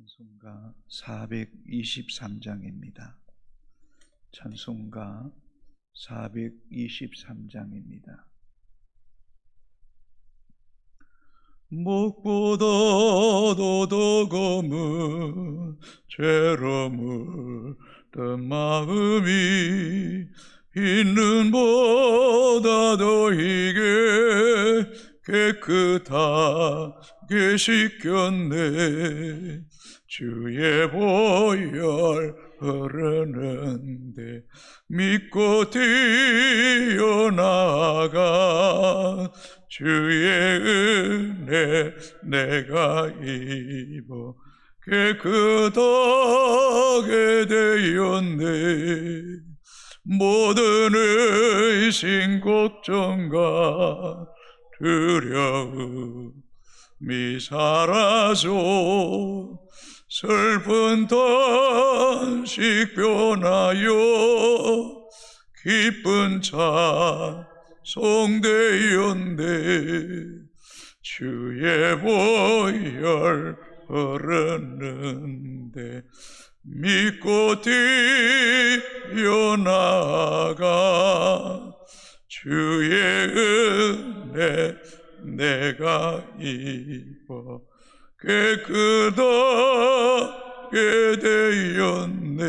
찬송가 423장입니다. 찬송가 423장입니다. 목보다도 더 검은 죄로 물든 마음이 있는 보다 더 희게 깨끗하게 씻겼네. 주의 보혈 흐르는데 믿고 뛰어나가 주의 은혜 내가 입어 깨끗하게 되었네. 모든 의심 걱정과 두려움이 사라져 슬픈 탄식 변하여 기쁜 찬송되었네. 주의 보혈 흐르는데 믿고 뛰어나가 주의 은혜 내가 입어 깨끗하게 되었네.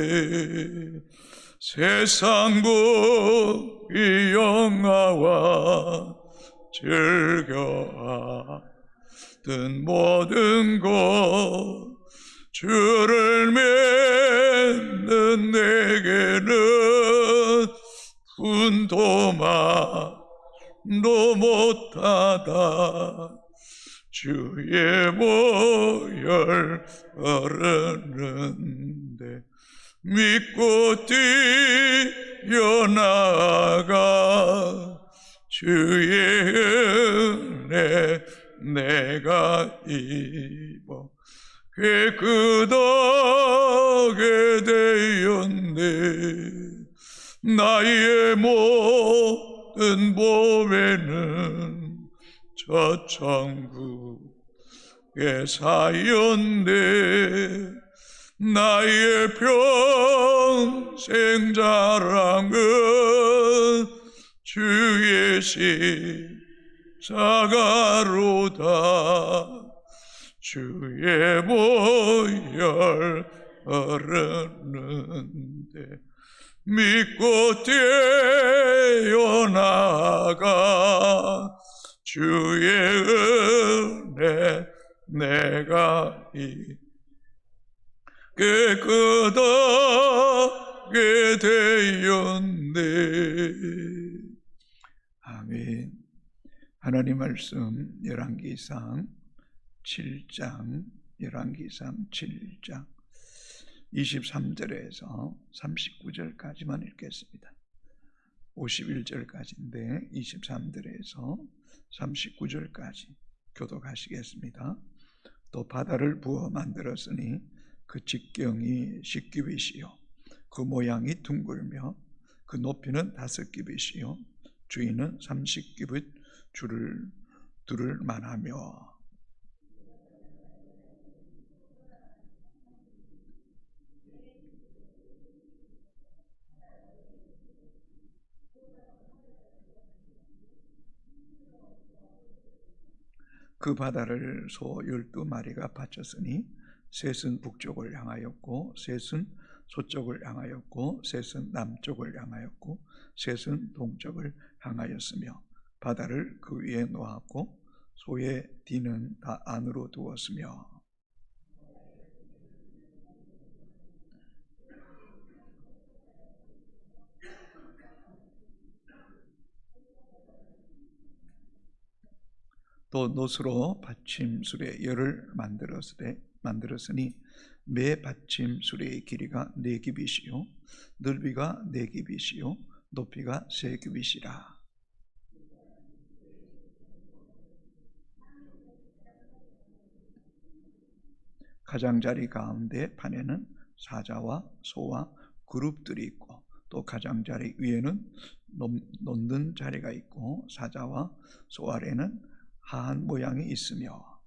세상 복이 영화와 즐겨하던 모든 것 주를 맺는 내게는 분도만도 못하다. 주의 보혈 흐르는데 믿고 뛰어나가 주의 은혜 내가 입어 깨끗하게 되었네. 나의 모든 보배는 저 천국의 사였네. 나의 평생 자랑은 주의 십자가로다. 주의 보혈 흐르는데 믿고 뛰어나가 주의 은혜 내가 깨끗하게 되었네. 아멘. 하나님 말씀 열왕기상 7장 23절에서 39절까지만 읽겠습니다. 51절까지인데 23절에서 39절까지 교독하시겠습니다. 또 바다를 부어 만들었으니 그 직경이 10규빗이요 그 모양이 둥글며 그 높이는 5규빗이요 주위는 30규빗 줄을 두를 만하며 그 바다를 소 12마리가 바쳤으니 셋은 북쪽을 향하였고 셋은 서쪽을 향하였고 셋은 남쪽을 향하였고 셋은 동쪽을 향하였으며 바다를 그 위에 놓았고 소의 뒤는 다 안으로 두었으며 또 놋으로 받침술의 열을 만들었으니 매 받침술의 길이가 4규빗이요 넓이가 4규빗이요 높이가 3규빗이라. 가장자리 가운데 판에는 사자와 소와 그룹들이 있고 또 가장자리 위에는 놓는 자리가 있고 사자와 소 아래는 하한 모양이 있으며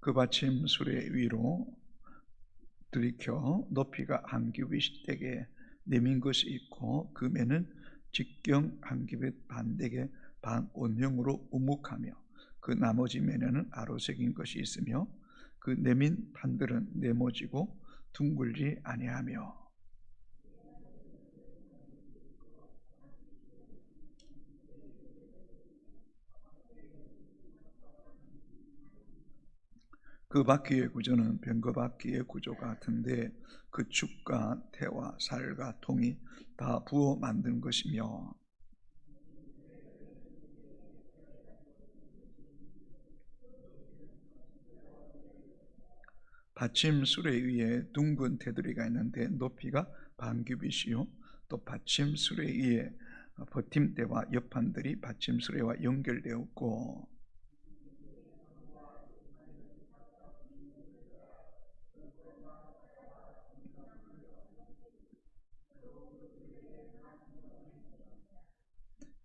그 받침 수레 위로 들이켜 높이가 한 규빗 되게 내민 것이 있고 그 매는 직경 한 규빗 반되게 반원형으로 우묵하며 그 나머지 매는 아로새긴 것이 있으며 그 내민 판들은 네모지고 둥글지 아니하며 그 바퀴의 구조는 병거 바퀴의 구조가 같은데 그 축과 태와 살과 통이 다 부어 만든 것이며 받침 수레 위에 둥근 테두리가 있는데 높이가 반규빗이요 또 받침 수레 위에 버팀대와 옆판들이 받침 수레와 연결되었고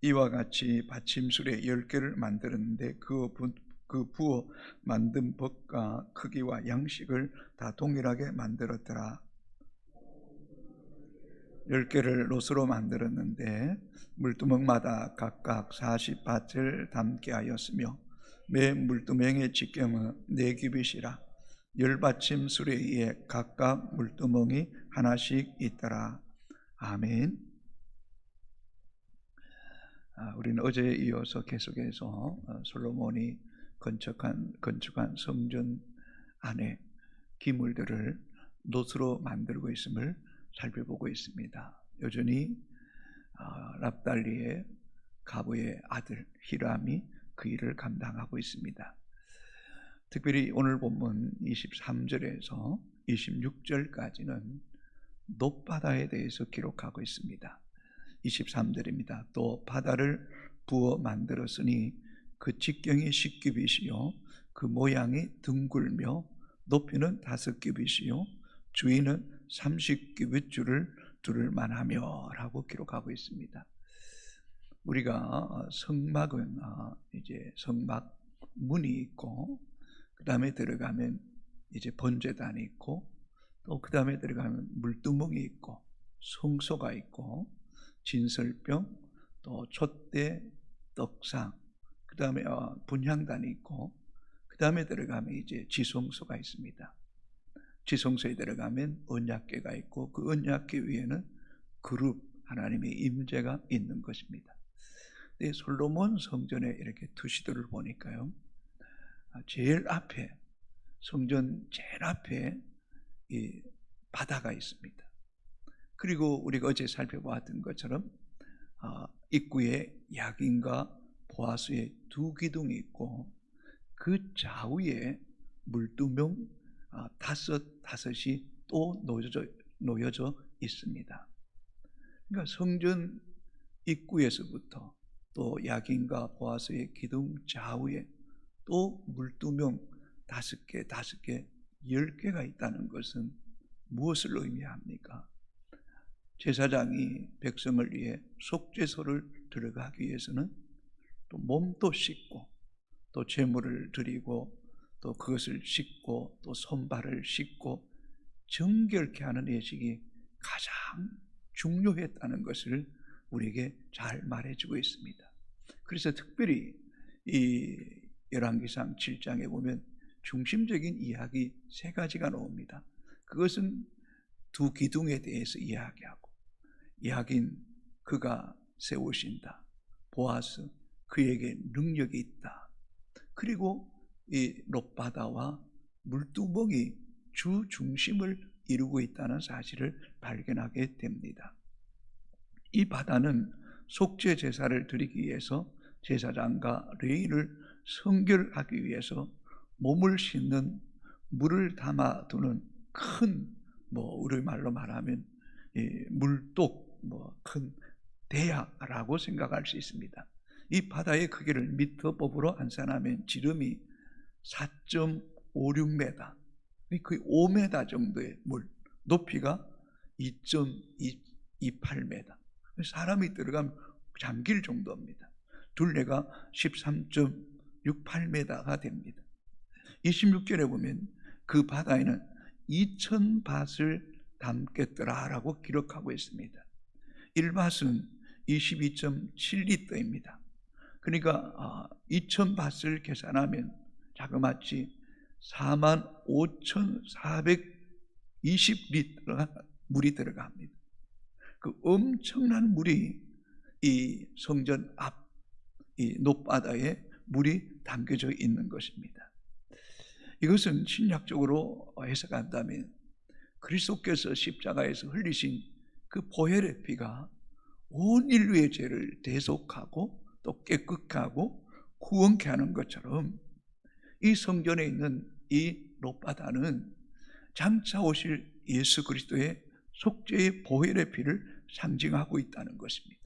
이와 같이 받침술에 10개를 만들었는데 그 부어 만든 법과 크기와 양식을 다 동일하게 만들었더라. 10개를 롯으로 만들었는데 물두멍마다 각각 40밭을 담게 하였으며 매 물두멍의 직경은 4규빗이라 10받침 수레 위에 각각 물두멍이 하나씩 있더라. 아멘. 우리는 어제에 이어서 계속해서 솔로몬이 건축한 성전 안에 기물들을 놋으로 만들고 있음을 살펴보고 있습니다. 여전히 랍달리의 가부의 아들 히람이 그 일을 감당하고 있습니다. 특별히 오늘 본문 23절에서 26절까지는 놋바다에 대해서 기록하고 있습니다. 23절입니다. 또 바다를 부어 만들었으니 그 직경이 10규빗이요 그 모양이 둥글며 높이는 5규빗이요 주위는 30규빗 줄을 두를 만하며 라고 기록하고 있습니다. 우리가 성막은 이제 성막 문이 있고 그 다음에 들어가면 이제 번제단이 있고 또 그 다음에 들어가면 물두멍이 있고 성소가 있고 진설병, 또 촛대, 떡상, 그 다음에 분향단이 있고, 그 다음에 들어가면 이제 지성소가 있습니다. 지성소에 들어가면 언약궤가 있고, 그 언약궤 위에는 그룹 하나님의 임재가 있는 것입니다. 근데 솔로몬 성전에 이렇게 투시도를 보니까요, 제일 앞에 성전 제일 앞에 이 바다가 있습니다. 그리고 우리가 어제 살펴보았던 것처럼 입구에 야긴과 보아스의 2기둥이 있고 그 좌우에 물두멍 다섯이 또 놓여져 있습니다. 그러니까 성전 입구에서부터 또 야긴과 보아스의 기둥 좌우에 또 물두멍 5개, 10개가 있다는 것은 무엇을 의미합니까? 제사장이 백성을 위해 속죄소를 들어가기 위해서는 또 몸도 씻고 또 제물을 드리고 또 그것을 씻고 또 손발을 씻고 정결케 하는 예식이 가장 중요했다는 것을 우리에게 잘 말해주고 있습니다. 그래서 특별히 이 열왕기상 7장에 보면 중심적인 이야기 3가지가 나옵니다. 그것은 2기둥에 대해서 이야기하고 야긴 그가 세우신다. 보아스 그에게 능력이 있다. 그리고 이 롯바다와 물두멍이 주 중심을 이루고 있다는 사실을 발견하게 됩니다. 이 바다는 속죄 제사를 드리기 위해서 제사장과 레위를 성결하기 위해서 몸을 씻는 물을 담아두는 큰 우리말로 말하면 물독 큰 대야라고 생각할 수 있습니다. 이 바다의 크기를 미터법으로 환산하면 지름이 4.56m, 거의 5m 정도의 물, 높이가 2.28m, 사람이 들어가면 잠길 정도입니다. 둘레가 13.68m가 됩니다. 26절에 보면 그 바다에는 2000밭을 담겠더라라고 기록하고 있습니다. 1밭은 22.7리터입니다. 그러니까 2000밭을 계산하면 자그마치 45,420리터가 물이 들어갑니다. 그 엄청난 물이 이 성전 앞 이 높바다에 물이 담겨져 있는 것입니다. 이것은 신약적으로 해석한다면 그리스도께서 십자가에서 흘리신 그 보혈의 피가 온 인류의 죄를 대속하고 또 깨끗하고 구원케 하는 것처럼 이 성전에 있는 이 높바다는 장차 오실 예수 그리스도의 속죄의 보혈의 피를 상징하고 있다는 것입니다.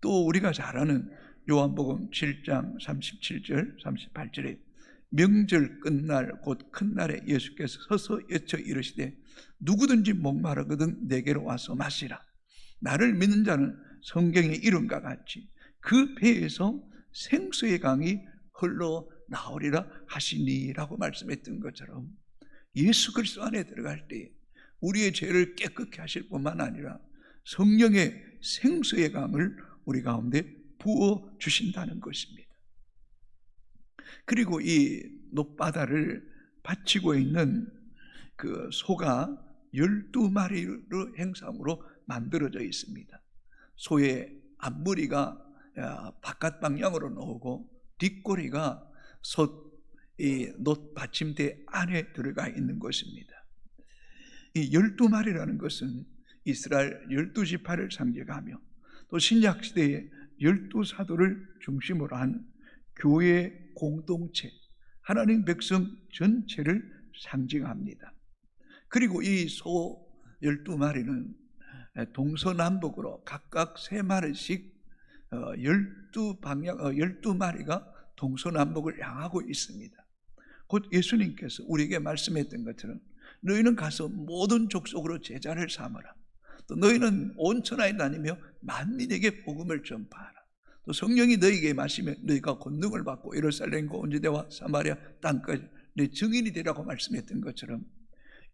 또 우리가 잘 아는 요한복음 7장 37절 38절에 명절 끝날 곧 큰 날에 예수께서 서서 외쳐 이르시되 누구든지 목마르거든 내게로 와서 마시라. 나를 믿는 자는 성경의 이름과 같이 그 배에서 생수의 강이 흘러 나오리라 하시니라고 말씀했던 것처럼 예수 그리스도 안에 들어갈 때 우리의 죄를 깨끗게 하실 뿐만 아니라 성령의 생수의 강을 우리 가운데 부어 주신다는 것입니다. 그리고 이 높바다를 바치고 있는 그 소가 12마리로 행상으로 만들어져 있습니다. 소의 앞머리가 바깥 방향으로 나오고 뒷꼬리가 놋 받침대 안에 들어가 있는 것입니다. 이 12마리라는 것은 이스라엘 12지파를 상징하며 또 신약시대에 12사도를 중심으로 한 교회 공동체, 하나님 백성 전체를 상징합니다. 그리고 이 소 12마리는 동서남북으로 각각 3마리씩 12마리가 동서남북을 향하고 있습니다. 곧 예수님께서 우리에게 말씀했던 것처럼 너희는 가서 모든 족속으로 제자를 삼으라. 또 너희는 온 천하에 다니며 만민에게 복음을 전파하라. 또 성령이 너희에게 마시면 너희가 권능을 받고 예루살렘과 온 유대와 사마리아 땅까지 내 증인이 되라고 말씀했던 것처럼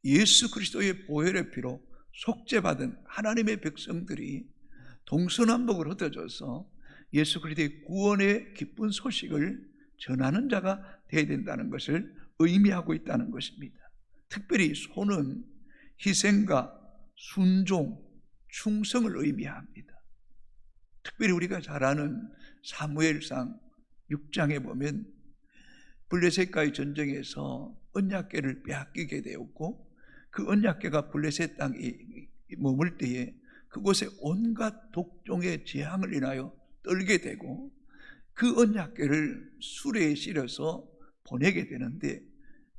예수 그리스도의 보혈의 피로 속죄받은 하나님의 백성들이 동서남북을 흩어져서 예수 그리스도의 구원의 기쁜 소식을 전하는 자가 되어야 된다는 것을 의미하고 있다는 것입니다. 특별히 소는 희생과 순종, 충성을 의미합니다. 특별히 우리가 잘 아는 사무엘상 6장에 보면 블레셋과의 전쟁에서 언약궤를 빼앗기게 되었고 그 언약궤가 블레셋 땅에 머물 때에 그곳에 온갖 독종의 재앙을 인하여 떨게 되고 그 언약궤를 수레에 실어서 보내게 되는데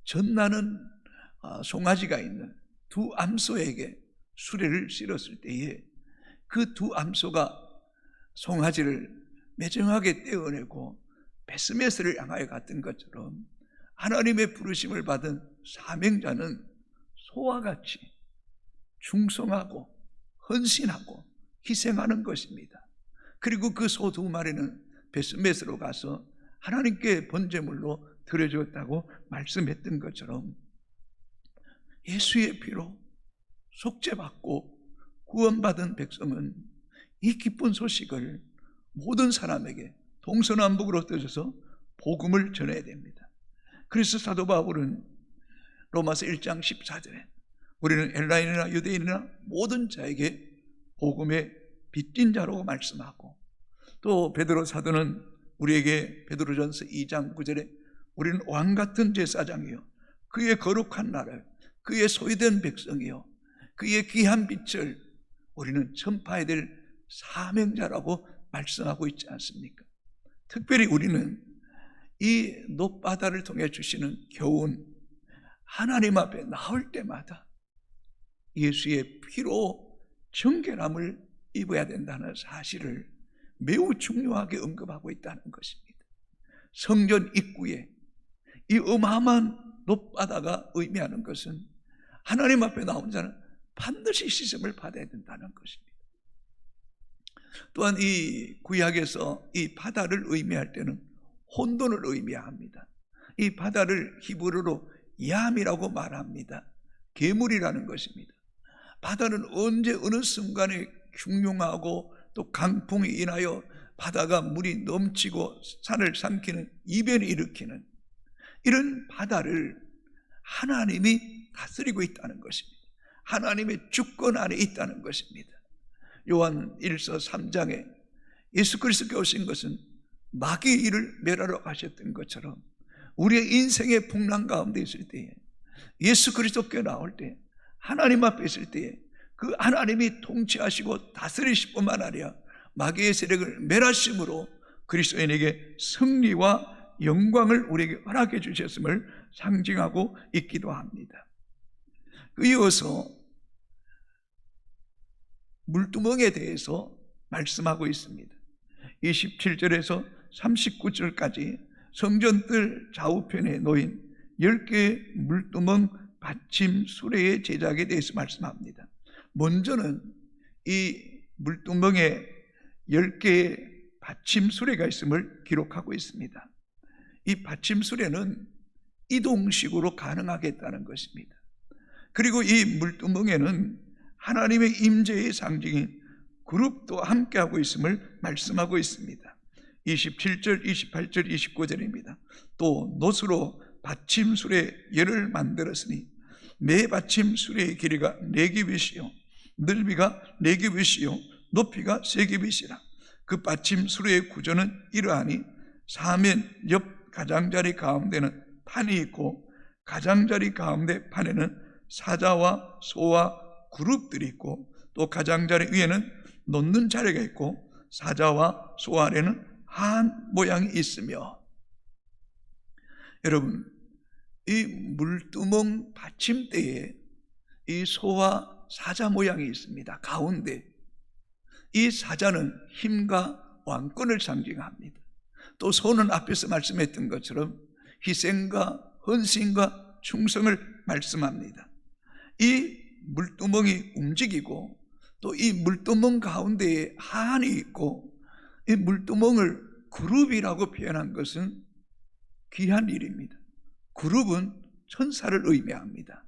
전나는 송아지가 있는 두 암소에게 수레를 실었을 때에 그 두 암소가 송아지를 매정하게 떼어내고 베스메스를 향하여 갔던 것처럼 하나님의 부르심을 받은 사명자는 소와 같이 충성하고 헌신하고 희생하는 것입니다. 그리고 그 소 2마리는 베스메스로 가서 하나님께 번제물로 드려주었다고 말씀했던 것처럼 예수의 피로 속죄받고 구원받은 백성은 이 기쁜 소식을 모든 사람에게 동서남북으로 흩어져서 복음을 전해야 됩니다. 그래서 사도 바울은 로마서 1장 14절에 우리는 헬라인이나 유대인이나 모든 자에게 복음의 빚진 자라고 말씀하고 또 베드로 사도는 우리에게 베드로전서 2장 9절에 우리는 왕같은 제사장이요 그의 거룩한 나라요 그의 소유된 백성이요 그의 귀한 빛을 우리는 전파해야 될 사명자라고 말씀하고 있지 않습니까? 특별히 우리는 이 높바다를 통해 주시는 교훈 하나님 앞에 나올 때마다 예수의 피로 정결함을 입어야 된다는 사실을 매우 중요하게 언급하고 있다는 것입니다. 성전 입구에 이 어마어마한 높바다가 의미하는 것은 하나님 앞에 나온 자는 반드시 씻음을 받아야 된다는 것입니다. 또한 이 구약에서 이 바다를 의미할 때는 혼돈을 의미합니다. 이 바다를 히브리어로 얌이라고 말합니다. 괴물이라는 것입니다. 바다는 언제 어느 순간에 흉흉하고 또 강풍이 인하여 바다가 물이 넘치고 산을 삼키는 이변을 일으키는 이런 바다를 하나님이 다스리고 있다는 것입니다. 하나님의 주권 안에 있다는 것입니다. 요한 1서 3장에 예수 그리스도께 오신 것은 마귀의 일을 멸하러 가셨던 것처럼 우리의 인생의 풍랑 가운데 있을 때에 예수 그리스도께 나올 때 하나님 앞에 있을 때에 그 하나님이 통치하시고 다스리실 뿐만 아니라 마귀의 세력을 멸하심으로 그리스도인에게 승리와 영광을 우리에게 허락해 주셨음을 상징하고 있기도 합니다. 이어서 물두멍에 대해서 말씀하고 있습니다. 27절에서 39절까지 성전뜰 좌우편에 놓인 10개의 물두멍 받침 수레의 제작에 대해서 말씀합니다. 먼저는 이 물두멍에 10개의 받침 수레가 있음을 기록하고 있습니다. 이 받침 수레는 이동식으로 가능하겠다는 것입니다. 그리고 이 물두멍에는 하나님의 임재의 상징인 그룹도 함께하고 있음을 말씀하고 있습니다. 27절, 28절, 29절입니다. 또 놋으로 받침 수레 열을 만들었으니 매 받침 수레의 길이가 4규빗이요 넓이가 4규빗이요 높이가 3규빗이라. 그 받침 수레의 구조는 이러하니 사면 옆 가장자리 가운데는 판이 있고 가장자리 가운데 판에는 사자와 소와 그룹들이 있고 또 가장자리 위에는 놓는 자리가 있고 사자와 소 아래는 한 모양이 있으며, 여러분 이 물두멍 받침대에 이 소와 사자 모양이 있습니다. 가운데 이 사자는 힘과 왕권을 상징합니다. 또 소는 앞에서 말씀했던 것처럼 희생과 헌신과 충성을 말씀합니다. 이 물두멍이 움직이고 또 이 물두멍 가운데에 한이 있고 이 물두멍을 그룹이라고 표현한 것은 귀한 일입니다. 그룹은 천사를 의미합니다.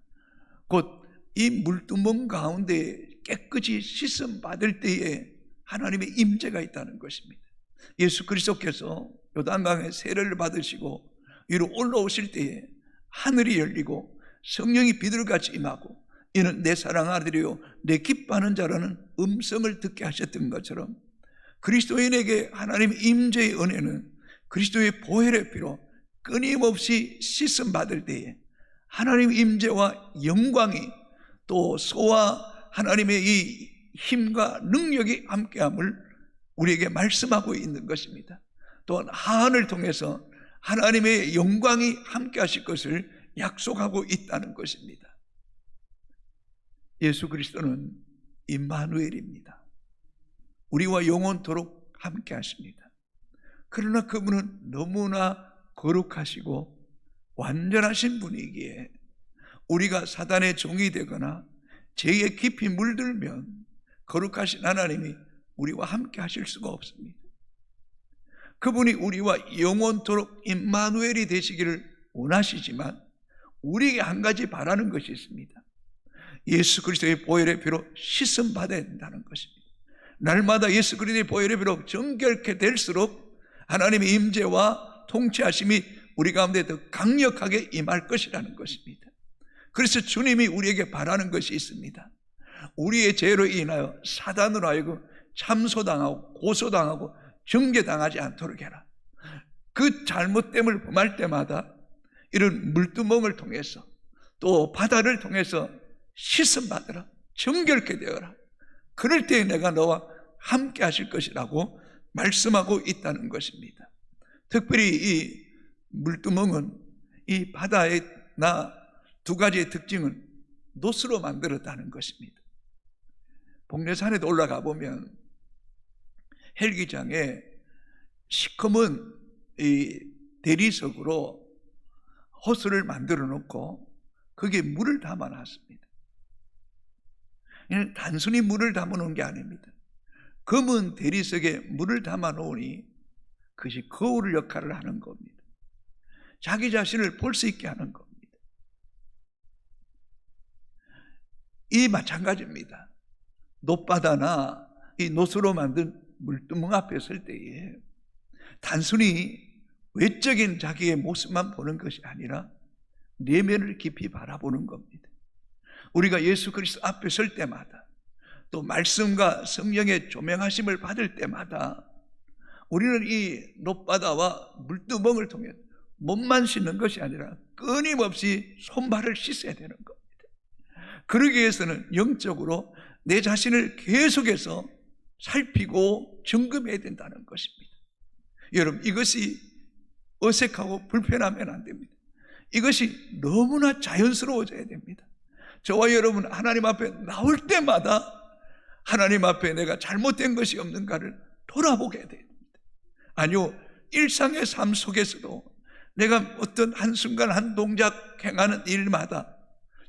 곧 이 물두멍 가운데 깨끗이 씻음 받을 때에 하나님의 임재가 있다는 것입니다. 예수 그리스도께서 요단강에 세례를 받으시고 위로 올라오실 때에 하늘이 열리고 성령이 비둘기같이 임하고 이는 내 사랑하는 아들이요 내 기뻐하는 자라는 음성을 듣게 하셨던 것처럼 그리스도인에게 하나님의 임재의 은혜는 그리스도의 보혈의 피로 끊임없이 씻음 받을 때에 하나님의 임재와 영광이 또 소와 하나님의 이 힘과 능력이 함께함을 우리에게 말씀하고 있는 것입니다. 또한 하한을 통해서 하나님의 영광이 함께하실 것을 약속하고 있다는 것입니다. 예수 그리스도는 임마누엘입니다. 우리와 영원토록 함께 하십니다. 그러나 그분은 너무나 거룩하시고 완전하신 분이기에 우리가 사단의 종이 되거나 죄에 깊이 물들면 거룩하신 하나님이 우리와 함께 하실 수가 없습니다. 그분이 우리와 영원토록 임마누엘이 되시기를 원하시지만 우리에게 한 가지 바라는 것이 있습니다. 예수 그리스도의 보혈의 피로 씻음 받아야 된다는 것입니다. 날마다 예수 그리스도의 보혈의 피로 정결케 될수록 하나님의 임재와 통치하심이 우리 가운데 더 강력하게 임할 것이라는 것입니다. 그래서 주님이 우리에게 바라는 것이 있습니다. 우리의 죄로 인하여 사단으로 하여금 참소당하고 고소당하고 정죄당하지 않도록 해라. 그 잘못됨을 범할 때마다 이런 물두멍을 통해서 또 바다를 통해서 씻음 받으라. 정결케 되어라. 그럴 때 내가 너와 함께 하실 것이라고 말씀하고 있다는 것입니다. 특별히 이 물두멍은 이 바다의 두 가지의 특징은 놋으로 만들었다는 것입니다. 복례산에도 올라가 보면 헬기장에 시커먼 이 대리석으로 호수를 만들어 놓고 거기에 물을 담아 놨습니다. 단순히 물을 담아 놓은 게 아닙니다. 검은 대리석에 물을 담아 놓으니 그것이 거울 역할을 하는 겁니다. 자기 자신을 볼 수 있게 하는 겁니다. 이 마찬가지입니다. 놋바다나 이 놋으로 만든 물두멍 앞에 설 때에 단순히 외적인 자기의 모습만 보는 것이 아니라 내면을 깊이 바라보는 겁니다. 우리가 예수 그리스도 앞에 설 때마다, 또 말씀과 성령의 조명하심을 받을 때마다 우리는 이 놋바다와 물두멍을 통해 몸만 씻는 것이 아니라 끊임없이 손발을 씻어야 되는 겁니다. 그러기 위해서는 영적으로 내 자신을 계속해서 살피고 점검해야 된다는 것입니다. 여러분, 이것이 어색하고 불편하면 안 됩니다. 이것이 너무나 자연스러워져야 됩니다. 저와 여러분 하나님 앞에 나올 때마다 하나님 앞에 내가 잘못된 것이 없는가를 돌아보게 됩니다. 아니요, 일상의 삶 속에서도 내가 어떤 한순간 한 동작 행하는 일마다,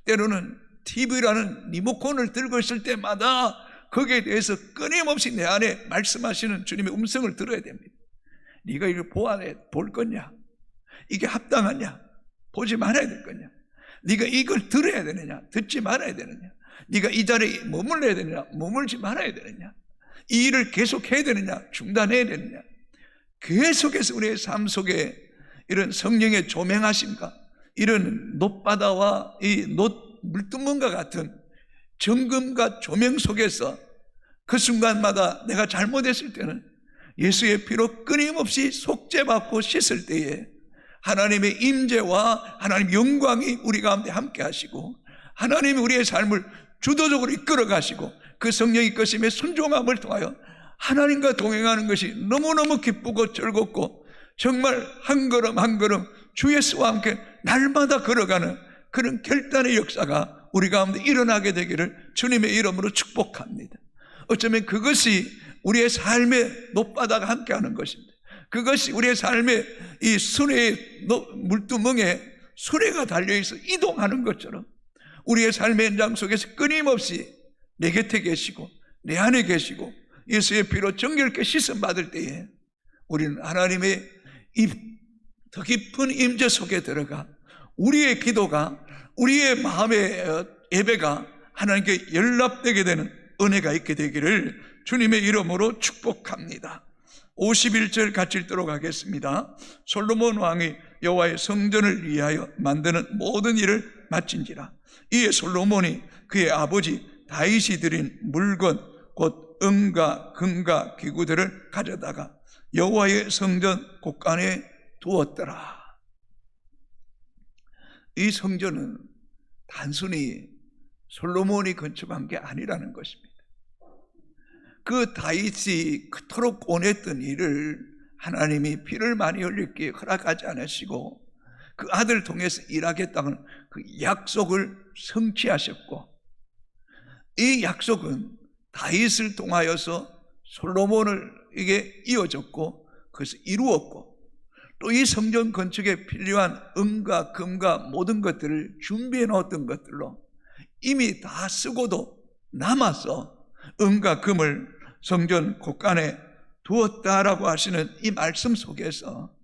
때로는 TV라는 리모컨을 들고 있을 때마다 거기에 대해서 끊임없이 내 안에 말씀하시는 주님의 음성을 들어야 됩니다. 네가 이걸 볼 거냐? 이게 합당하냐? 보지 말아야 될 거냐? 네가 이걸 들어야 되느냐? 듣지 말아야 되느냐? 네가 이 자리에 머물러야 되느냐? 머물지 말아야 되느냐? 이 일을 계속해야 되느냐? 중단해야 되느냐? 계속해서 우리의 삶 속에 이런 성령의 조명하심과 이런 놋바다와 이 물두멍과 같은 점검과 조명 속에서 그 순간마다 내가 잘못했을 때는 예수의 피로 끊임없이 속죄받고 씻을 때에 하나님의 임재와 하나님의 영광이 우리 가운데 함께 하시고, 하나님이 우리의 삶을 주도적으로 이끌어 가시고, 그 성령 이끄심의 순종함을 통하여 하나님과 동행하는 것이 너무너무 기쁘고 즐겁고, 정말 한 걸음 한 걸음 주 예수와 함께 날마다 걸어가는 그런 결단의 역사가 우리 가운데 일어나게 되기를 주님의 이름으로 축복합니다. 어쩌면 그것이 우리의 삶의 놋바다가 함께하는 것입니다. 그것이 우리의 삶의 이 수레의 물두멍에 수레가 달려있어 이동하는 것처럼 우리의 삶의 현장 속에서 끊임없이 내 곁에 계시고 내 안에 계시고 예수의 피로 정결케 씻음 받을 때에 우리는 하나님의 더 깊은 임재 속에 들어가 우리의 기도가, 우리의 마음의 예배가 하나님께 연락되게 되는 은혜가 있게 되기를 주님의 이름으로 축복합니다. 51절 같이 읽도록 하겠습니다. 솔로몬 왕이 여호와의 성전을 위하여 만드는 모든 일을 마친지라. 이에 솔로몬이 그의 아버지 다윗이 드린 물건 곧 은과 금과 기구들을 가져다가 여호와의 성전 곳간에 두었더라. 이 성전은 단순히 솔로몬이 건축한 게 아니라는 것입니다. 그 다윗이 그토록 원했던 일을 하나님이 피를 많이 흘리기에 허락하지 않으시고 그 아들을 통해서 일하겠다는 그 약속을 성취하셨고, 이 약속은 다윗을 통하여서 솔로몬을 이게 이어졌고 그것을 이루었고, 또 이 성전 건축에 필요한 은과 금과 모든 것들을 준비해 놓았던 것들로 이미 다 쓰고도 남아서 은과 금을 성전 곳간에 두었다라고 하시는 이 말씀 속에서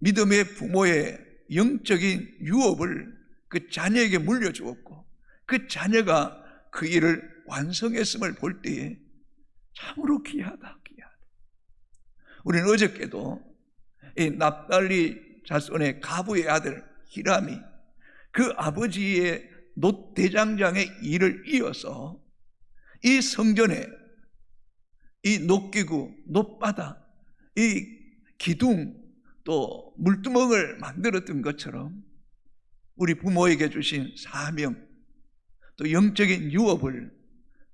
믿음의 부모의 영적인 유업을 그 자녀에게 물려주었고, 그 자녀가 그 일을 완성했음을 볼 때에 참으로 귀하다. 우리는 어저께도 이 납달리 자손의 가부의 아들 히람이 그 아버지의 놋대장장의 일을 이어서 이 성전에 이 놋기구, 놋바다, 이 기둥, 또 물두멍을 만들었던 것처럼 우리 부모에게 주신 사명, 또 영적인 유업을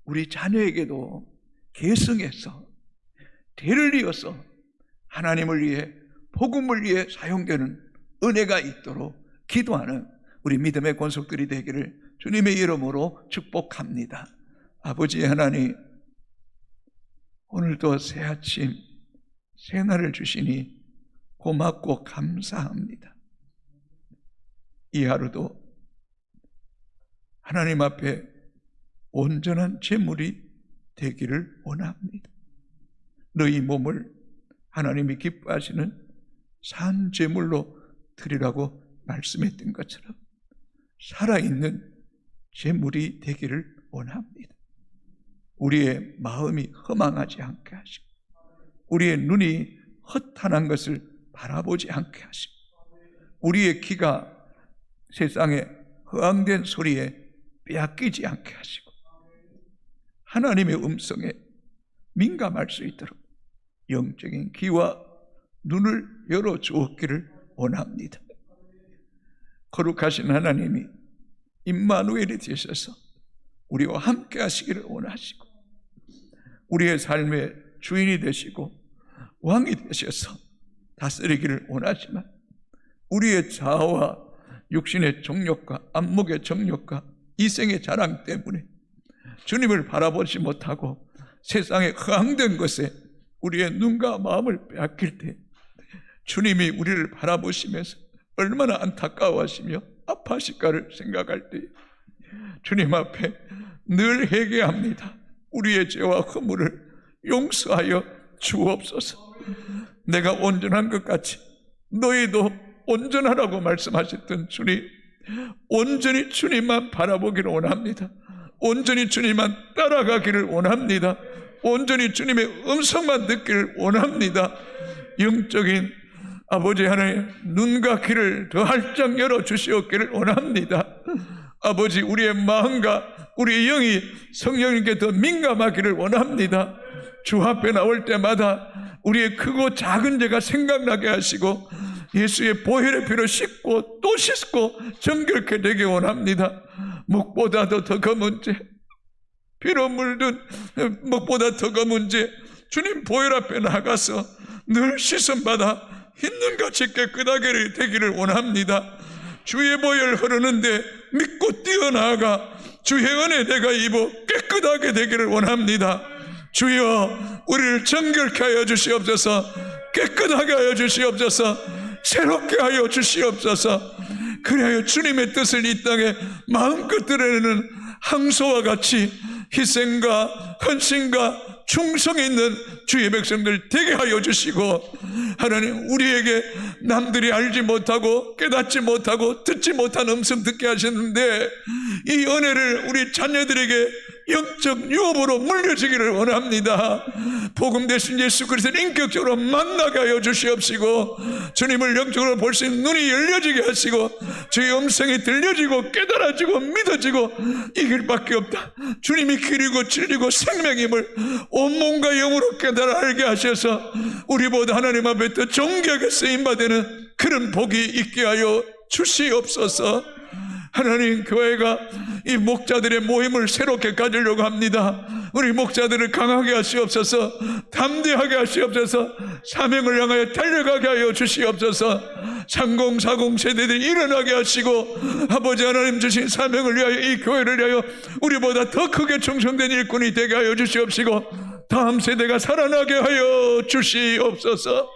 우리 자녀에게도 계승해서 대를 이어서 하나님을 위해, 복음을 위해 사용되는 은혜가 있도록 기도하는 우리 믿음의 권속들이 되기를 주님의 이름으로 축복합니다. 아버지 하나님, 오늘도 새 아침, 새 날을 주시니 고맙고 감사합니다. 이 하루도 하나님 앞에 온전한 제물이 되기를 원합니다. 너희 몸을 하나님이 기뻐하시는 산 제물로 드리라고 말씀했던 것처럼 살아있는 제물이 되기를 원합니다. 우리의 마음이 허망하지 않게 하시고 우리의 눈이 허탄한 것을 바라보지 않게 하시고 우리의 귀가 세상의 허황된 소리에 빼앗기지 않게 하시고 하나님의 음성에 민감할 수 있도록 영적인 귀와 눈을 열어주었기를 원합니다. 거룩하신 하나님이 임마누엘이 되셔서 우리와 함께 하시기를 원하시고 우리의 삶의 주인이 되시고 왕이 되셔서 다스리기를 원하지만 우리의 자아와 육신의 정욕과 안목의 정욕과 이생의 자랑 때문에 주님을 바라보지 못하고 세상의 허황된 것에 우리의 눈과 마음을 빼앗길 때 주님이 우리를 바라보시면서 얼마나 안타까워하시며 아파하실까를 생각할 때 주님 앞에 늘 회개합니다. 우리의 죄와 허물을 용서하여 주옵소서. 내가 온전한 것 같이 너희도 온전하라고 말씀하셨던 주님, 온전히 주님만 바라보기를 원합니다. 온전히 주님만 따라가기를 원합니다. 온전히 주님의 음성만 듣기를 원합니다. 영적인 아버지 하나님 눈과 귀를 더 활짝 열어주시옵기를 원합니다. 아버지 우리의 마음과 우리의 영이 성령님께 더 민감하기를 원합니다. 주 앞에 나올 때마다 우리의 크고 작은 죄가 생각나게 하시고 예수의 보혈의 피로 씻고 또 씻고 정결케 되게 원합니다. 목보다도 더 검은 죄, 피로 물든 목보다 더 검은 죄 주님 보혈 앞에 나가서 늘 씻음받아 흰눈같이 깨끗하게 되기를 원합니다. 주의 보혈 흐르는데 믿고 뛰어나가 주의 은혜 내가 입어 깨끗하게 되기를 원합니다. 주여 우리를 정결케 하여 주시옵소서. 깨끗하게 하여 주시옵소서. 새롭게 하여 주시옵소서. 그래야 주님의 뜻을 이 땅에 마음껏 드러내는 항소와 같이 희생과 헌신과 충성이 있는 주의 백성들 되게 하여 주시고 하나님 우리에게 남들이 알지 못하고 깨닫지 못하고 듣지 못한 음성 듣게 하셨는데 이 은혜를 우리 자녀들에게 영적 유업으로 물려주기를 원합니다. 복음 대신 예수 그리스도를 인격적으로 만나게 하여 주시옵시고 주님을 영적으로 볼 수 있는 눈이 열려지게 하시고 주의 음성이 들려지고 깨달아지고 믿어지고 이 길밖에 없다. 주님이 길이고 진리고 생명임을 온몸과 영으로 깨달아 알게 하셔서 우리보다 하나님 앞에 더 존귀하게 쓰임받는 그런 복이 있게 하여 주시옵소서. 하나님 교회가 이 목자들의 모임을 새롭게 가지려고 합니다. 우리 목자들을 강하게 하시옵소서. 담대하게 하시옵소서. 사명을 향하여 달려가게 하여 주시옵소서. 3040 세대들이 일어나게 하시고 아버지 하나님 주신 사명을 위하여 이 교회를 위하여 우리보다 더 크게 충성된 일꾼이 되게 하여 주시옵시고 다음 세대가 살아나게 하여 주시옵소서.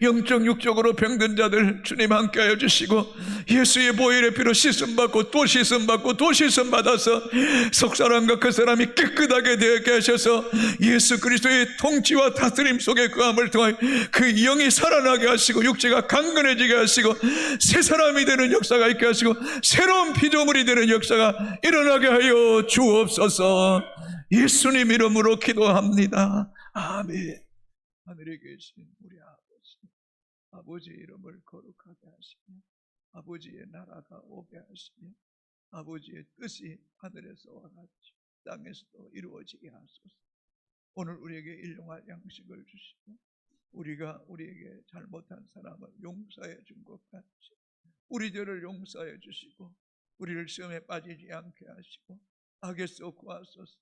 영적 육적으로 병든 자들 주님 함께 하여 주시고 예수의 보혈의 피로 씻음받고 또 씻음받고 또 씻음받아서 속사람과 그 사람이 깨끗하게 되게 하셔서 예수 그리스도의 통치와 다스림 속에 거함을 통하여 그 영이 살아나게 하시고 육체가 강건해지게 하시고 새 사람이 되는 역사가 있게 하시고 새로운 피조물이 되는 역사가 일어나게 하여 주옵소서. 예수님 이름으로 기도합니다. 아멘. 하늘에 계신 우리 아버지의 이름을 거룩하게 하시며 아버지의 나라가 오게 하시며 아버지의 뜻이 하늘에서와 같이 땅에서도 이루어지게 하소서. 오늘 우리에게 일용할 양식을 주시고 우리가 우리에게 잘못한 사람을 용서해 준 것 같이 우리 죄를 용서해 주시고 우리를 시험에 빠지지 않게 하시고 악에서 구하소서.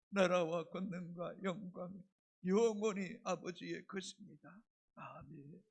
나라와 권능과 영광이 영원히 아버지의 것입니다. 아멘.